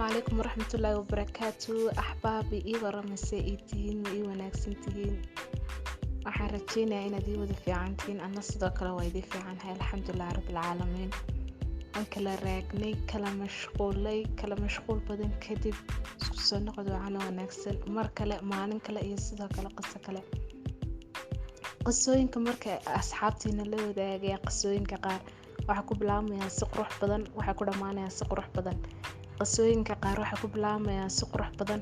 عليكم ورحمة الله وبركاته أحبابي ورمسي إيتين وناكسنتين waxaan rajeynayaa inaad ii wada fiicantiin anna sidoo kale waa idii fiicanhay alxamdulilah rabbilcaalamiin waan kala raagnay kala mashquul badan kadib isku soo noqod wacan wanaagsan mar kale maalin kale iyo sidoo kale qiso kale qisooyinka marka asxaabtiina la wadaagaya qisooyinka qaar waxaa ku bilaabmayaan si qurux badan waxaa ku dhammaanayaan si qurux badan qisooyinka qaar waxaa ku bilaabmayaan si qurux badan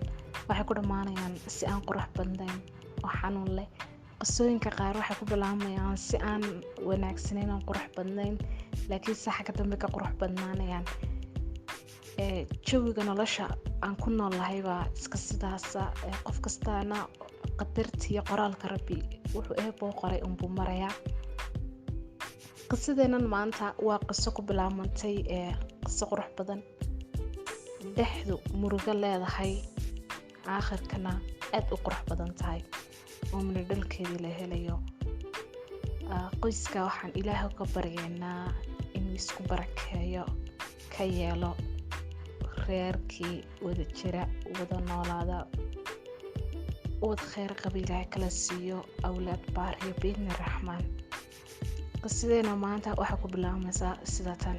waxay ku dhammaanayaan si aan qurux badnayn oo xanuun leh qisooyinka qaar waxay ku bilaabmayaan si aan wanaagsaneyn oo qurux badnayn laakiin sax ka dambe ka qurux badnaanayaan jawiga nolosha aan ku noolahay baa iska sidaasa qof kastaana qadartiyo qoraalka rabbi wuxuu eeboo qoray unbuu marayaa qisadeenan maanta waa qiso ku bilaabmantay qiso qurux badan dhexdu murugo leedahay aakhirkana aad u qurux badan tahay oo midhodhalkeedii la helayo qoyska waxaan ilaahay ka baryaynaa inuu isku barakeeyo ka yeelo reerkii wada jira wada noolaada wad khayr qaba ilaahay kala siiyo awlaad baariyo biidni raxmaan qisadeena maanta waxaa ku bilaabmaysaa sida tan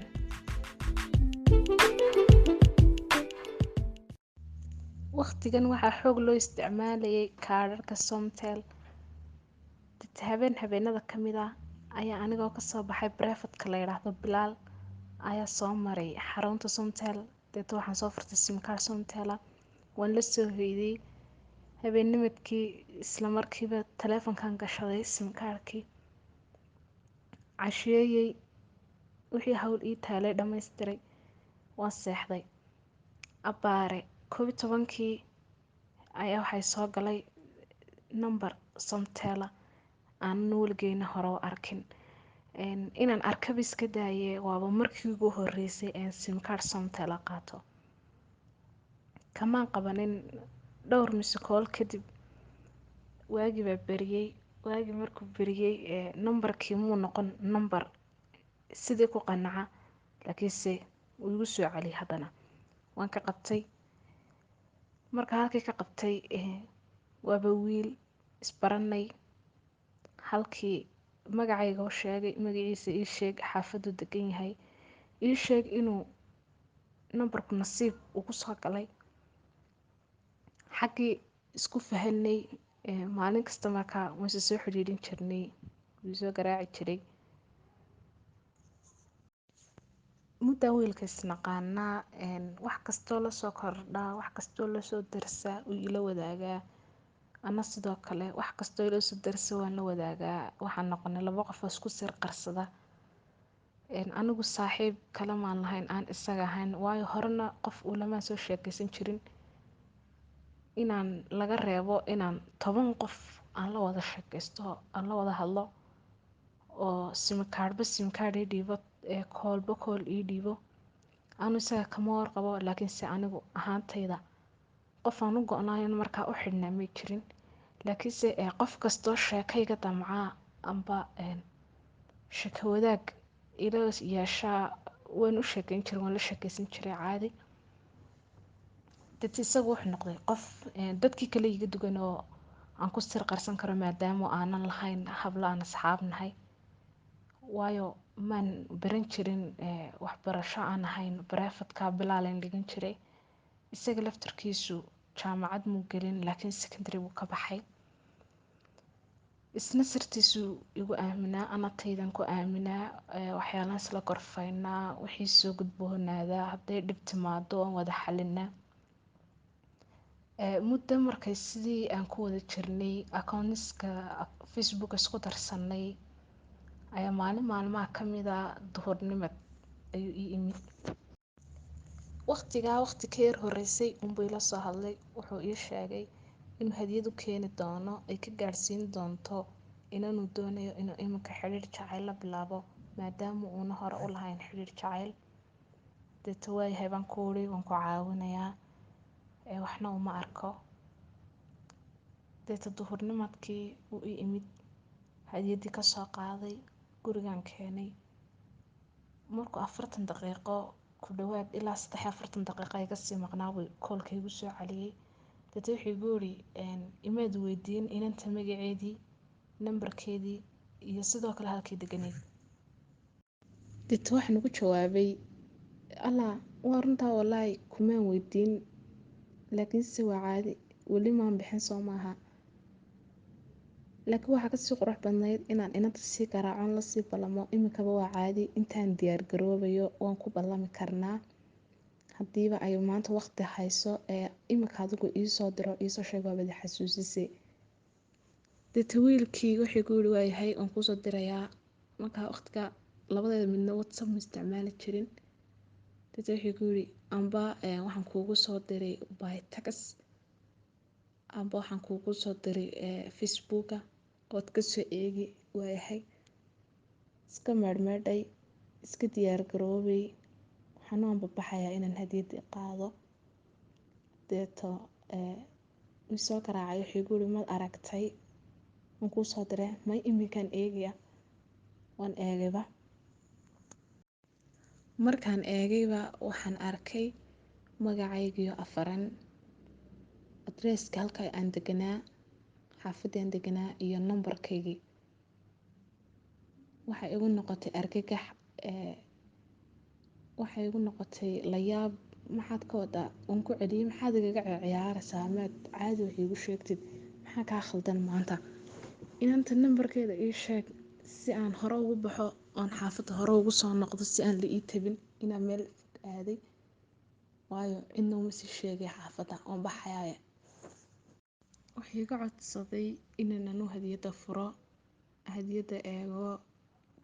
waqtigan waxaa xoog loo isticmaalayay kaadhadhka somtel habeenada ka mid ah ayaa anigoo kasoo baxay breefadka la yidhaahdo bilaal ayaa soo maray xarunta somtel deeta waxaan soo furtay simkaar somtela waan la soo hoydiyey habeennimadkii islamarkiiba taleefonkan gashaday simkaarkii casheeyey wixii hawl ii taalay dhammaystiray waan seexday abbaare 11kii ayaa waxay soo galay number somtela aan weligeyna hore u arkin inaan arkaba iska daaye waaba markii ugu horeysay aan simkaar somtela qaato kamaan qabanin dhowr misakool kadib waagii baa beriyey waagii markuu beriyey numbarkii muu noqon number sidii ku qanaca laakiinse wuu igu soo celiyay haddana waan ka qabtay marka halkii ka qabtay waaba wiil isbaranay halkii magacayga u sheegay magaciisa ii sheeg xaafadu degan yahay ii sheeg inuu numbarku nasiib ugu soo galay xaggii isku fahanay maalin kasta markaa wayse soo xidhiidhin jirnay wuu soo garaaci jiray muddaa wiilka isnaqaanaa wax kastoo lasoo kordhaa wax kastoo lasoo darsaa uu ila wadaagaa ana sidoo kale wax kastoo ila soo darsa waan la wadaagaa waxaan noqonay laba qof oo isku sir qarsada anigu saaxiib kale maan lahayn aan isaga ahayn waayo horena qof uu lamaan soo sheekaysan jirin inaan laga reebo inaan 10 qof aan la wada sheekaysto aan la wada hadlo oo simkaarba simkaar ii dhiibo koolba kool ii dhiibo aanu isaga kama warqabo laakiinse anigu ahaantayda qof aan u go-naayn markaa u xidhnaa may jirin laakiinse qof kastoo sheekayga damcaa amba sheeko wadaag ila yeeshaa waan u sheekayn jiray waan la sheekaysan jiray caadi dad isagu wuxuu noqday qof dadkii kale iga dugan oo aan ku sir qarsan karo maadaama aanan lahayn hablo aan asxaab nahay waayo maan baran jirin waxbarasho aan ahayn breefadka bilaalan dhigan jiray isaga laftarkiisu jaamacad muu gelin laakiin secondary buu ka baxay isna sirtiisu igu aaminaa anataydan ku aaminaa waxyaalaan isla gorfaynaa wixii soo gudboonaadaa hadday dhib timaado aan wada xalinaa muddo markay sidii aan ku wada jirnay accountiska facebook isku darsanay ayaa maalin maalmaha ka mida duhurnimad ayuu ii imid waqtigaa waqti ka yar horeysay unbuu ila soo hadlay wuxuu ii sheegay inuu hadiyad u keeni doono ay ka gaadhsiin doonto inanuu doonayo inuu iminka xidhiir jacayl la bilaabo maadaama uuna hore u lahayn xidhiir jacayl deeta waayahay baan ku wuri waan ku caawinayaa waxna uma arko deeta duhurnimadkii uu ii imid hadiyadii kasoo qaaday gurigan keenay markuu 40 daqiiqo ku dhawaad ilaa 43 daqiiqo iga sii maqnaa buu koolka igu soo celiyay. Deeta wuxuu igu yidhi imaad weydiin inanta magaceedii, nambarkeedii iyo sidoo kale halkay deganayd. Deeta waxaan ugu jawaabay alla waa runtaa wallaahi kumaan weydiin laakiinse waa caadi weli maan bixin soo maaha. laakiin waxaa kasii qurux badnayd inaan inanta sii garaacon lasii ballamo. Iminkaba waa caadi intaan diyaar garoobayo waan ku ballami karnaa haddiiba ay maanta waqti hayso iminka adigu iisoo diro iisoo sheeg waa wada xasuusisay. Deeta wiilkii wuxuu igu yidhi waa yahay waan kuusoo dirayaa. Markaa waqtiga labadeeda midna WhatsApp ma isticmaali jirin. Deeta wuxuu igu yidhi amba waxaan kuugu soo diray by text amba waxaan kuugu soo diray Facebooka ood ka soo eegi. waa yahay iska meedhmeedhay iska diyaar garoobay waxaan u ambabaxayaa inaan hadiyadda qaado. Deeta wuu soo garaacay wuxuu igu yidhi maad aragtay waan kuusoo diray may iminkaan eegaya. waan eegayba markaan eegayba waxaan arkay magacaygiyo afaran, adresska halka aan deganaa, xaafadii aan deganaa iyo nambarkaygii. waxay igu noqotay argagax waxay igu noqotay la yaab. maxaad ka wadaa waan ku celiyay maxaad igaga ciyaaraysaa maad caadi wax iigu sheegtid maxaa kaa khaldan maanta. inanta nambarkeeda ii sheeg si aan hore ugu baxo oon xaafadda hore ugu soo noqdo si aan la ii tabin inaan meel aaday waayo cidna uma sii sheegay xaafadda waan baxayaaye. wuxuu iga codsaday inaan anu hadiyadda furo, hadiyadda eego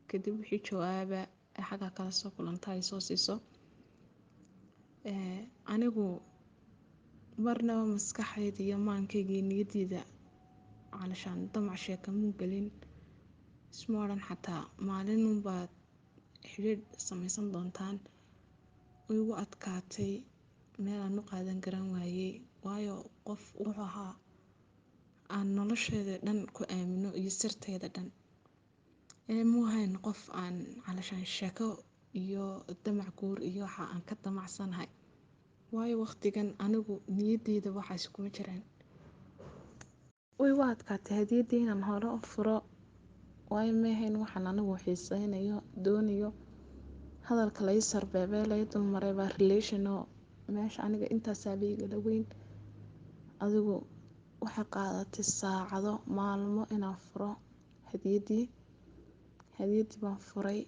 kadib wixii jawaaba xagga kala soo kulanta ay soo siiso. anigu marnaba maskaxdayda iyo maankayga iyo niyadeyda calashaan damac sheeka muu gelin. isma odhan xataa maalin unbaad xidhiidh samaysan doontaan. way igu adkaatay meel aan u qaadan garan waayay waayo qof wuxuu ahaa aan nolosheeda dhan ku aamino iyo sirteeda dhan. muu ahayn qof aan calashaan sheeko iyo damac guur iyo waxa aan ka damacsanahay waayo waqtigan anigu niyadeyda waxaas kuma jiraan. way igu adkaatay hadiyaddii inaan hore u furo waayo ma ahayn waxaan anigu xiisaynayo doonayo. hadalka la ii sarbeebay la ii dulmaray baa relation oo meesha aniga intaasaa la igala weyn. adigu waxay qaadatay saacado maalmo inaan furo hadiyaddii. hadiyaddii baan furay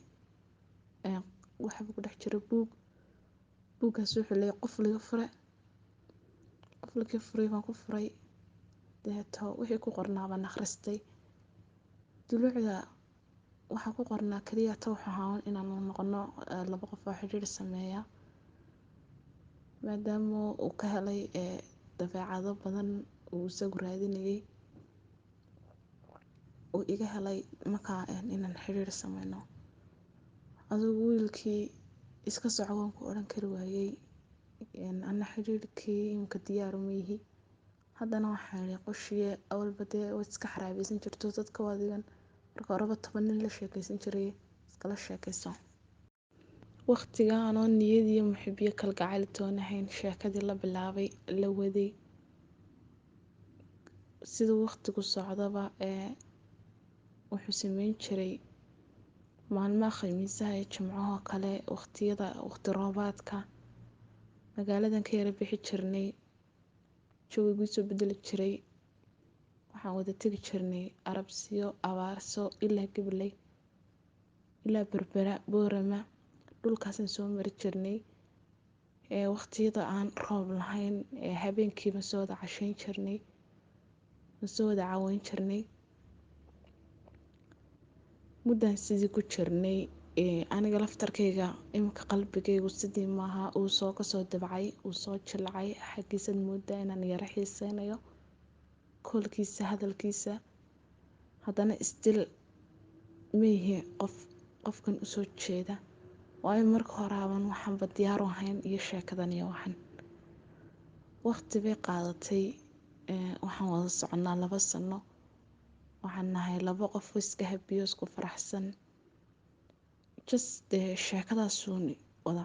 waxba ku dhex jira buuggaas wuxuu leeyahay qufliga fure. qufligii furay baan ku furay. deeto wixii ku qornaa baan akhristay. dulucda waxaa ku qornaa kaliya ta wuxuu ahaa inaan noqono laba qof oo xidhiidh sameeya maadaama uu ka helay dabeecado badan uu isagu raadinayay uu iga helay markaa inaan xidhiidh sameyno. adigu wiilkii iska soco waan ku odhan kari waayay ana xidhiidhkii iminka diyaar uma yihi. haddana waxaan idhi qoshiye awalba dee waad iska xaraabaysan jirto dadka adigan marka horeba 10 nin la sheekaysan jiray iskala sheekayso. waqtigaan oo niyad iyo muxibiyo kalgacayl toonahayn sheekadii la bilaabay la waday. sida waqtigu socdaba wuxuu sameyn jiray maalmaha khamiisaha iyo jimcaha kale waqti roobaadka magaaladan ka yara bixi jirnay jawigu soo bedeli jiray. waxaan wada tegi jirnay arabsiyo abaarso ilaa gabley ilaa berbera boorama dhulkaasaan soo mari jirnay. waqtiyada aan roob lahayn habeenkiiba soo wada cashayn jirnay soo wada caweyn jirnay. muddaan sidii ku jirnay aniga laftarkayga iminka qalbigaygu sidii maaha uu soo kasoo dabcay uu soo jilcay xaggiisaad moodaa inaan yara xiiseynayo koolkiisa hadalkiisa. haddana still ma yihi qofkan usoo jeeda waayo marka horaaban waxaanba diyaar u ahayn iyo sheekadan iyo waxan. waqti bay qaadatay waxaan wada soconaa 2 sano. waxaan nahay 2 qof oo iska habiyo isku faraxsan just sheekadaasuun wada.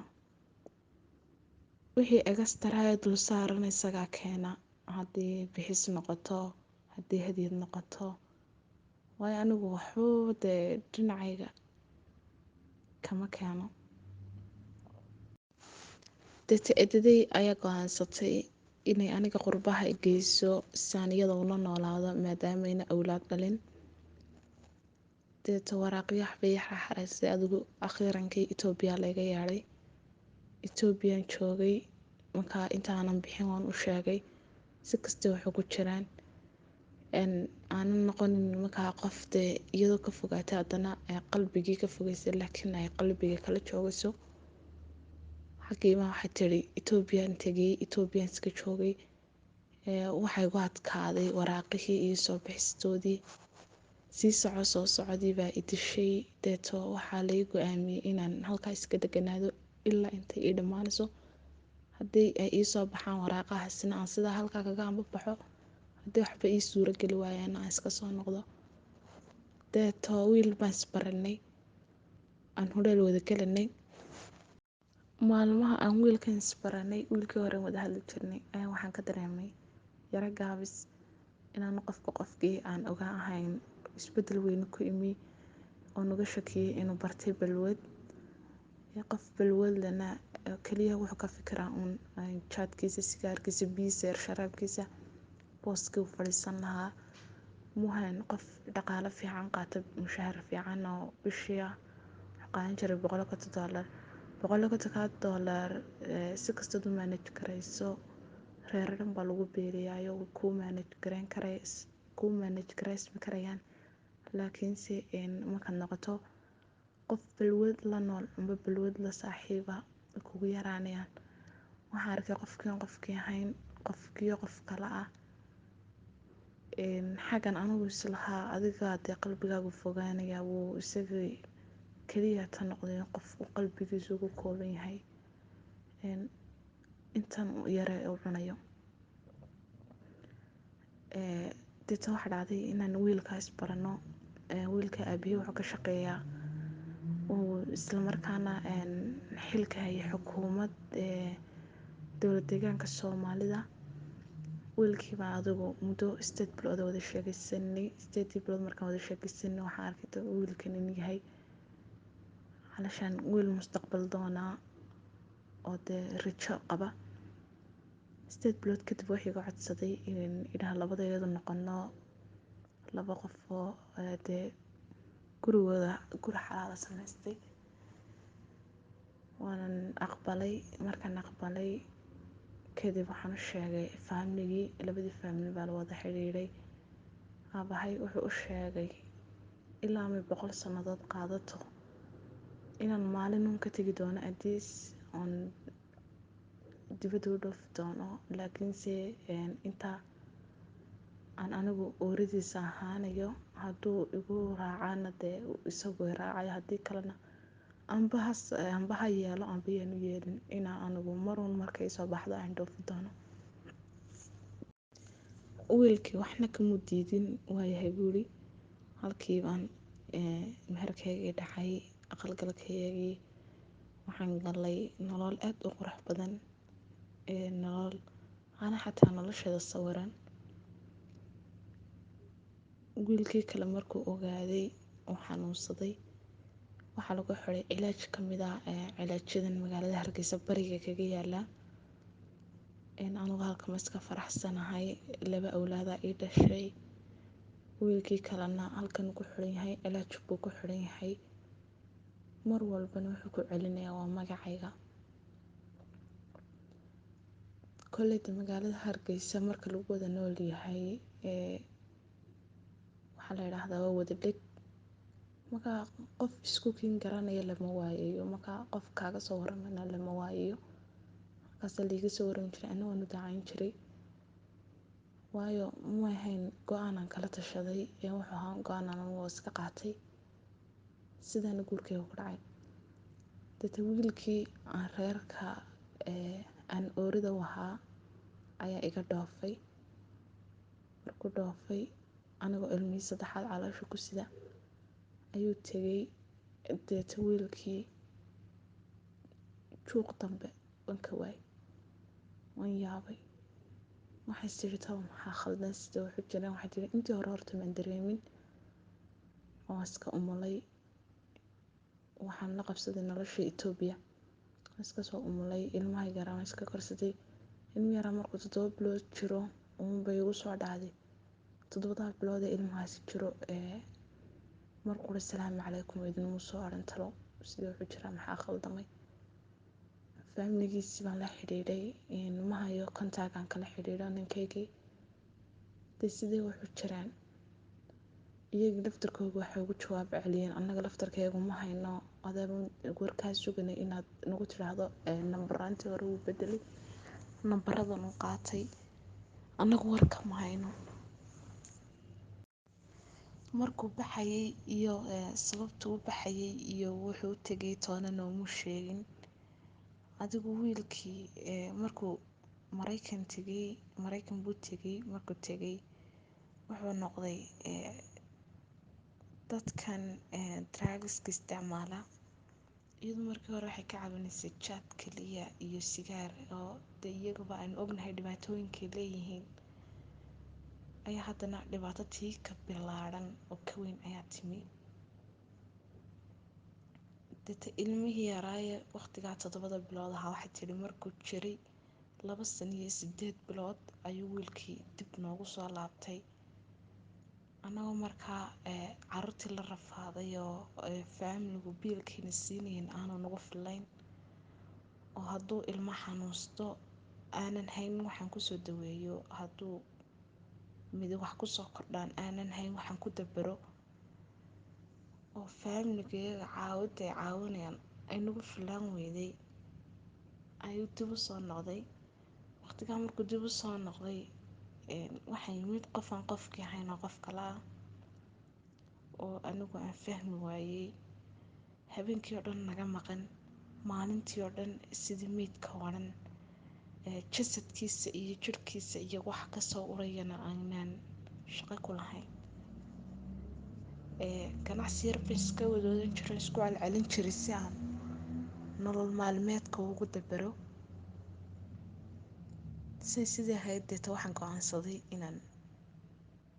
wixii extra dul saaran isagaa keena, haddii bixis noqoto, haddii hadiyad noqoto. Waayo anigu waxba dee dhinacayga kama keeno. Deeta edaday ayaa go-aansatay inay aniga qurbaha i geyso si aan iyada ula noolaado maadaamayna awlaad dhalin. Deeta waraaqyo waxbay xareysay, adigu akhiirankii Itoobiya laga yeedhay. Etoobiyaan joogay, markaa intaanan bixin waan u sheegay si kasta waxay ku jiraan aanan noqonin markaa qof dee iyadoo ka fogaatay haddana qalbigii ka fogeysay, laakiin ay qalbiga kala joogayso. xagiima waxay tiri Etoobiyaan tegay, Etoobiyaan iska joogay. Waxay gu adkaaday waraaqihii iyo soo bixistoodii. Sii soo socodii baa i dishay. Deeto waxaa laga go'aamiyey inaan halkaa iska deganaado ilaa intay ii dhammaanayso. Haddii ay ii soo baxaan waraaqahaasina aan sidaa halkaa kaga ambabaxo, haddii waxba ii suuro geli waayaan aan iska soo noqdo. Deeto wiil baan isbaranay, aan hodheel wada galanay. Maalmaha aan wiilkan isbaranay, wiilkii hore wada hadli jirnay, ayaan waxaan ka dareemay yara gaabis inaan qofkii aan ogaa ahayn. Isbedel weyn ku imi oo naga shakiyay inuu bartay balwad. Qof balwad lana kaliya wuxuu ka fikiraa jaadkiisa, sigaarkiisa, biisa, sharaabkiisa, booskii u fadhiisan lahaa. Muhayn qof dhaqaale fiican qaata, mushahar fiican oo bishii wuxuu qaadan jiray $100. $100 si kasta u manage karayso, reer dhan baa lagu beeriyaayo ku manage garaysmi karayaan. Laakiinse markaad noqoto qof balwad la nool amba balwad la saaxiiba kugu yaraanayaan. Waxaan arkay qofkii ahayn, qofkii qof kale ah. Xagan anigu islahaa adiga dee qalbigaagu fogaanaya, wuu isagii kaliya ta noqday qof qalbigiisu ugu kooban yahay intan yare u cunayo. Deeta waxa dhacday inaan wiilkaas barano. Wiilka aabihii wuxuu ka shaqeeyaa isla markaana xilka haya xukuumad dowlad deegaanka Soomaalida. Wiilkii baa adigu muddo 8 bilood wada sheekaysanay. 8 bilood markaan wada sheekaysanay, waxaan arkay wiilkan inuu yahay halashan wiil mustaqbal doona oo dee rajo qaba. 8 bilood kadib waxay iga codsaday in idhaha labadayadu noqono laba qof oo dee guri xalaal samaystay. Waanan aqbalay. Markaan aqbalay kadib waxaan u sheegay family, labadii family baa la wada xiriiray. Aabahay wuxuu u sheegay ilaa 100 sannadood qaadato inaan maalin ka tagi doono Addis on dibadda u dhoofi doono. Laakiinse inta aan anigu ooridiisa ahaanayo, hadduu igu raacana dee isagu i raacayo, haddii kalena amba ha yeelo amba yaanu yeelin inaan anigu markay soo baxdo aan dhoofi doono. Wiilkii waxna kama diidin, waayahay buuri. Halkii baan meherkaygii dhacay, aqalgalkaygii. Waxaan galay nolol aad u qurux badan, nolol ana xataa nolosheeda sawiran. Wiilkii kale markuu ogaaday oo xanuunsaday, waxaa lagu xiray cilaaj ka mid ah cilaajadan magaalada Hargeysa bariga kaga yaala. Anigu halkan iska faraxsanahay, 2 awlaad ii dhashay. Wiilkii kalena halkan ku xiran yahay, cilaaj buu ku xiran yahay. Mar walbana wuxuu ku celinayaa waa magacayga. Kolleyda magaalada Hargeysa marka lagu wada nool yahay, waxaa la yiraahdaa waa wada dhig. Marka qof isku kiin garanaya lama waayo, marka qof kaaga soo waramana lama waayo. Markaas liiga soo waran jiray, anna waan u dacayn jiray. Waayo ma ahayn go'aan aan kala tashaday, wuxuu ahaa go'aan aan anigu iska qaatay. Sidaan guurkayga ku dhacay. Deeta wiilkii aan reerka aan oorida u ahaa ayaa iga dhoofay. Markuu dhoofay, anigoo ilmihii 3aad caloosha ku sida ayuu tegay. Deeta wiilkii juuq dambe waan ka waayay. waan yaabay. waxay tiri taba maxaa khaldan sida wuxuu jiraan. waxay tiri intii hore horta maan dareemin, waan iska umulay, waxaan la qabsaday nolosha Etoobiya, waan iska soo umulay, ilmaha yaraa waan iska korsaday. ilma yaraa markuu 7 bilood jiro uunbay igu soo dhacday. 7 bilood ee ilmahaasi jiro markuu salaamu calaykum idinmu soo odhan talo sida wuxuu jiraa maxaa khaldamay. faamiligiisii baan la xidhiidhay, ilmahayo kontaagaan kala xidhiidho ninkaygii, dee sidee wuxuu jiraan. iyagii laftarkooga waxay ugu jawaab celiyeen annaga laftarkeegu ma hayno, adeeba warkaa suganay inaad nagu tidhaahdo nambaraantii hore wuu bedelay, nambaradan uu qaatay, annagu warka ma hayno. markuu baxayay iyo sababtuu u baxayay iyo wuxuu u tegay toona noomuu sheegin. adigu wiilkii markuu maraykan buu tegay. markuu tegay wuxuu noqday dadkan drugska isticmaala. iyadu markii hore waxay ka caawinaysay jaad keliya iyo sigaar, oo dee iyagaba aan ognahay dhibaatooyinkay leeyihiin, ayaa haddana dhibaato tii ka bilaaran oo ka weyn ayaa timi. deta ilmihii yaraaye waqtigaa 7 bilood ahaa waxay tidhi markuu jiray 2 sano iyo 8 bilood ayuu wiilkii dib noogu soo laabtay. annagoo markaa caruurtii la rafaaday oo faamiligu biilkiina siinayn aanu nagu filayn, oo hadduu ilmo xanuusto aanan hayn waxaan kusoo daweeyo, hadduu midi wax kusoo kordhaan aanan hayn waxaan ku dabaro, oo faamiligayaga caawinta ay caawinayaan ay nagu filaan weyday, ayuu dib u soo noqday. waqtigaa markuu dib u soo noqday waxaa yimid qofaan qofkii ahayn oo qof kale ah, oo anigu aan fahmi waayey. habeenkii oo dhan naga maqan, maalintii oo dhan sidii meydka waran, jasadkiisa iyo jirhkiisa iyo wax kasoo urayana aanaan shaqo ku lahayn. ganacsi yar baan iska wadoodan jiray, isku celcelin jiray si aan nolol maalmeedka ugu dabaro. sidii ahayd deeta waxaan go-aansaday inaan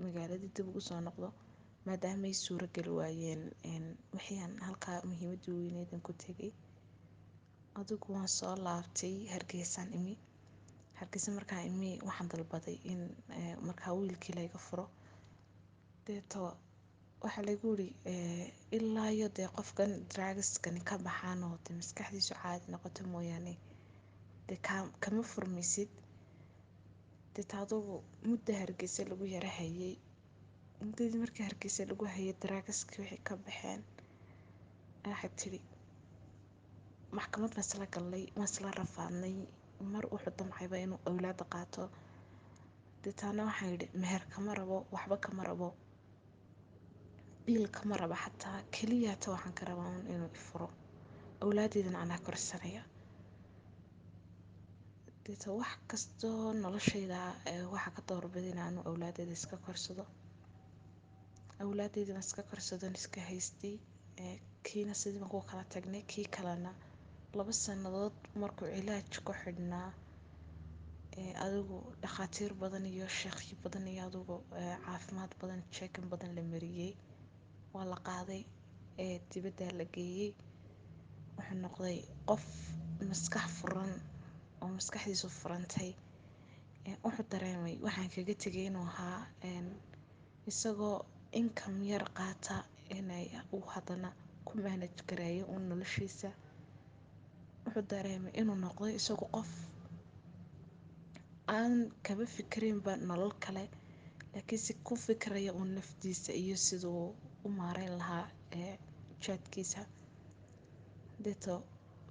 magaaladii dib ugu soo noqdo, maadaamay suuro gali waayeen wixii aan halkaa muhiimadii weyneedan ku tegay. adigu waan soo laabtay, hargeysaan imi. hargeysa markaan imi waxaan dalbaday in markaa wiilkii layga furo. deeto waxaa laygu yiri ilaa iyo dee qofkan drugskani ka baxaan oo dee maskaxdiisu caadi noqoto mooyaane dee kama furmaysid. deeta adugu muddo hargeysa lagu yara hayay. muddadii markii hargeysa lagu hayay drugskii wixii ka baxeen, waxay tidhi maxkamad baan isla galnay, waan isla rafaadnay. mar wuxuu damcayba inuu awlaada qaato. deetaana waxaan yidhi meher kama rabo, waxba kama rabo, biil kama rabo, xataa keliyaata waxaan ka rabaa inuu ifuro, awlaadeydana anaa korsanaya. deeta wax kastoo noloshayda waxaa ka doorbiday inaanu awlaadeeda iska korsado. awlaadeydii baan iska korsadon iska haystay. kiina sidii baan ku kala tagnay, kii kalena 2 sannadood markuu cilaaj ku xidhnaa, adigu dhakhaatiir badan iyo sheekhyo badan iyo adigu caafimaad badan, jeekin badan la mariyey, waa la qaaday, dibaddaa la geeyey. wuxuu noqday qof maskax furan oo maskaxdiisu furantay. wuxuu dareemay waxaan kaga tegay inuu ahaa isagoo income yar qaata inay uu haddana ku manage gareeyo uun noloshiisa. wuxuu dareemay inuu noqday isagu qof aan kaba fikiraynba nolol kale, laakiinse ku fikiraya uun naftiisa iyo siduu u maareyn lahaa jaadkiisa. deeto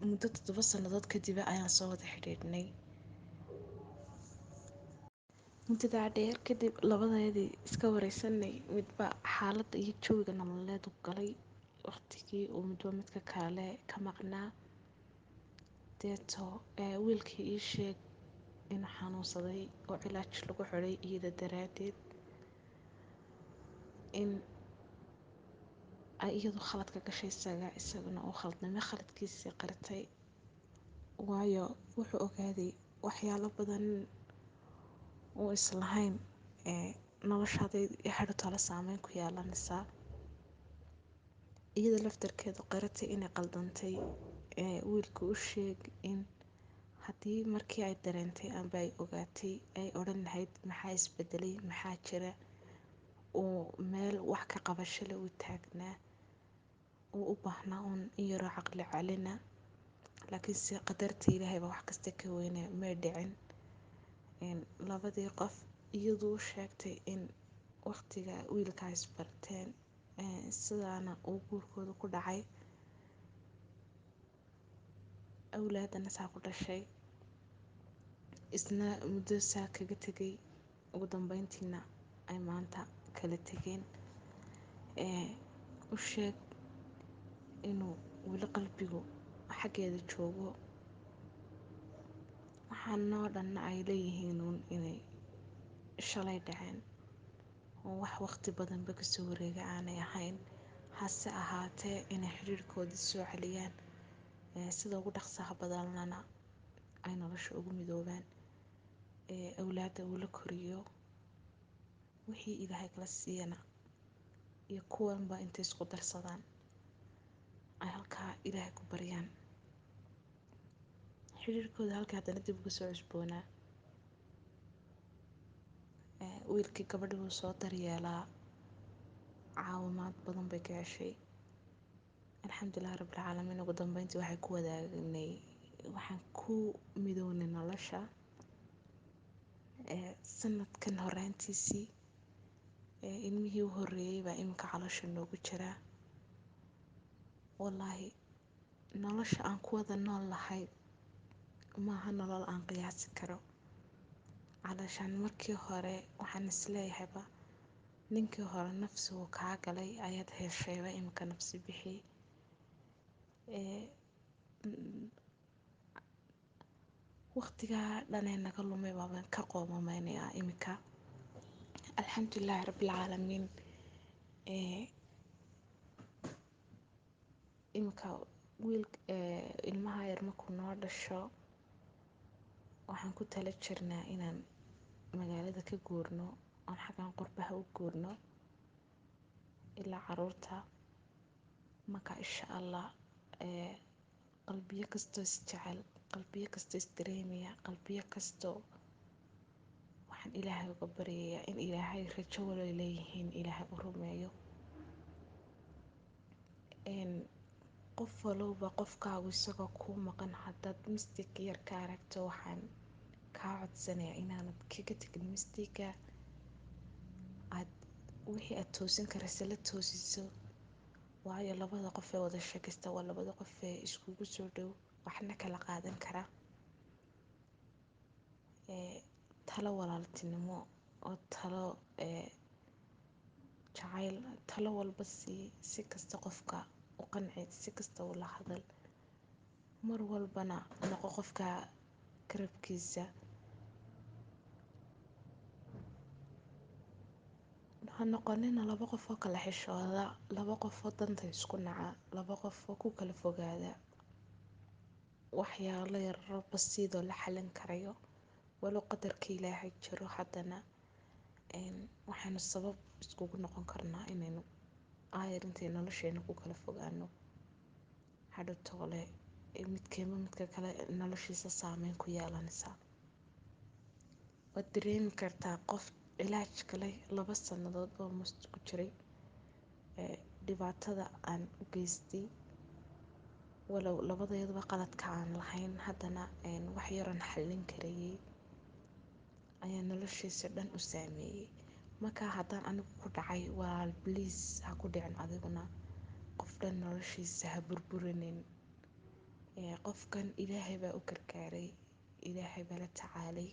muddo 7 sannadood kadib ayaan soo wada xidhiidhnay. muddadaa dheer kadib labadeedii iska wareysanay, midba xaaladda iyo jawiga nololeed u galay waqtigii uu midba midka kale ka maqnaa. deeto wiilkii ii sheeg inuu xanuunsaday oo cilaaj lagu xidhay iyada daraaddeed, in ay iyadu khaladka gashay isaguna uu khaldamay, khaladkiisii qaritay. waayo wuxuu ogaaday waxyaalo badan oo islahayn noloshaada hadhow tala saameyn ku yeelanaysaa. iyada laftarkeedu qaratay inay qaldantay. wiilka u sheeg in haddii markii ay dareentay amba ay ogaatay ay odhan lahayd maxaa isbedelay, maxaa jira, uu meel wax ka qabashale u taagnaa, uu u baahnaa uun in yaroo caqli celina. laakiinse qadarta ilaahayba wax kasta ka weyne may dhicin. labadii qof iyaduu u sheegtay in waqtiga wiilkaa isbarteen sidaana uu guurkooda ku dhacay, awlaadana saa ku dhashay, isna muddo saa kaga tegay, ugu dambeyntiina ay maanta kala tegeen. u sheeg inuu weli qalbigu xaggeeda joogo. waxaanoo dhanna ay leeyihiin uun inay shalay dhaceen oo wax waqti badanba kasoo wareega aanay ahayn. hase ahaatee inay xiriirkoodii soo celiyaan, sida ugu dhaqsaha badanlana ay nolosha ugu midoobaan, awlaadda uu la koriyo, wixii ilaahay kala siiyana iyo kuwanba intay isku darsadaan ay halkaa ilaahay ku baryaan. xiriirkooda halkaa haddana dib uga soo cusboonaa. wiilkii gabadhii wuu soo daryeelaa, caawimaad badan bay ka heshay. alxamdulillahi rabbilcaalamiin. ugu dambeyntii waxay ku wadaagnay, waxaan ku midownay nolosha sanadkan horaantiisii. ilmihii u horeeyey baa iminka caloosha noogu jiraa. wallaahi nolosha aan ku wada nool lahay maaha nolol aan qiyaasi karo. calooshaan markii hore waxaan isleeyahayba ninkii hore nafsi uu kaa galay ayaad heshayba iminka nafsi bixi. waqtigaa dhanee naga lumay baabaan ka qoomameynayaa iminka. alxamdulilaahi rabbilcaalamiin. iminka ilmaha yar markuu noo dhasho waxaan ku tala jirnaa inaan magaalada ka guurno, oon xaggan qurbaha u guurno ilaa caruurta. marka insha allah qalbiyo kastoo isjecel, qalbiyo kastoo isdareemaya, qalbiyo kastoo waxaan ilaahay uga baryayaa in ilaahay rajo walay leeyihiin ilaahay u rumeeyo. qof walowba qofkaagu isagoo kuu maqan haddaad mistake yar ka aragto, waxaan kaa codsanayaa inaanad kaga tegin mistake-ga. wixii aad toosin karaysa la toosiso. waayo labada qof ee wada sheekaysta waa labada qof ee iskugu soo dhow, waxna kala qaadan kara. talo walaaltinimo oo talo jacayl, talo walba si kasta qofka u qanci, si kasta u la hadal. mar walbana noqo qofka garabkiisa. ha noqonina laba qof oo kala xishooda, laba qof oo danta isku naca, laba qof oo ku kala fogaada waxyaalo yaroo basiidoo la xalin karayo. walow qadarka ilaahay jiro, haddana waxaynu sabab iskugu noqon karnaa inaynu aayar intay nolosheena ku kala fogaano, hadhow toole midkeema midka kale noloshiisa saameyn ku yeelanaysaa. waad dareemi kartaa qof cilaaj galay 2 sannadood oo must ku jiray, dhibaatada aan u geystay. walow labadeeduba qaladka aan lahayn, haddana wax yaroon xallin karayay ayaa noloshiisa dhan u saameeyey. markaa haddaan anigu ku dhacay, walaal bliis ha ku dhicin adiguna. qof dhan noloshiisa ha burburinin. qofkan ilaahay baa u gargaaray, ilaahay baa la tacaalay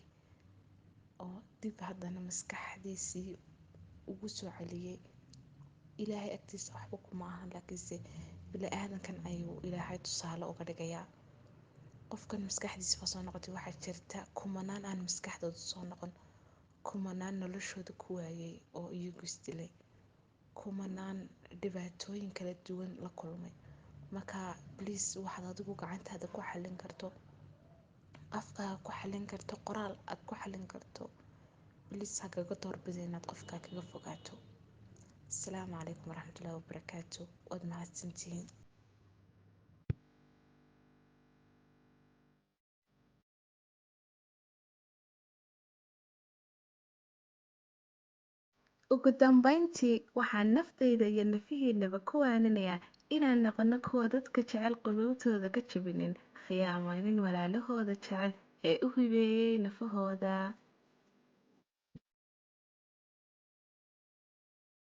oo dib haddana maskaxdiisii ugu soo celiyey. ilaahay agtiisa waxba kuma ahan, laakiinse bini-aadankan ayuu ilaahay tusaale uga dhigayaa. qofkan maskaxdiisa waa soo noqotay. waxaa jirta kumanaan aan maskaxdooda soo noqon, kumanaan noloshooda ku waayay oo iyagu isdilay, kumanaan dhibaatooyin kala duwan la kulmay. marka bliis waxaad adigu gacantaada ku xallin karto afkaaga ku xallin karto, qoraal aad ku xallin karto, bilis ha kaga doorbidin inaad qofkaa kaga fogaato. Asalaamu calaykum waraxmatullaahi wabarakaatu. Waad mahadsantihiin. Ugu dambeyntii, waxaan naftayda iyo nafihiinaba ku waaninayaa inaan noqono kuwa dadka jecel quluubtooda ka jabinin, khiyaamayn walaalahooda jecel ee u hibeeyay nafahooda.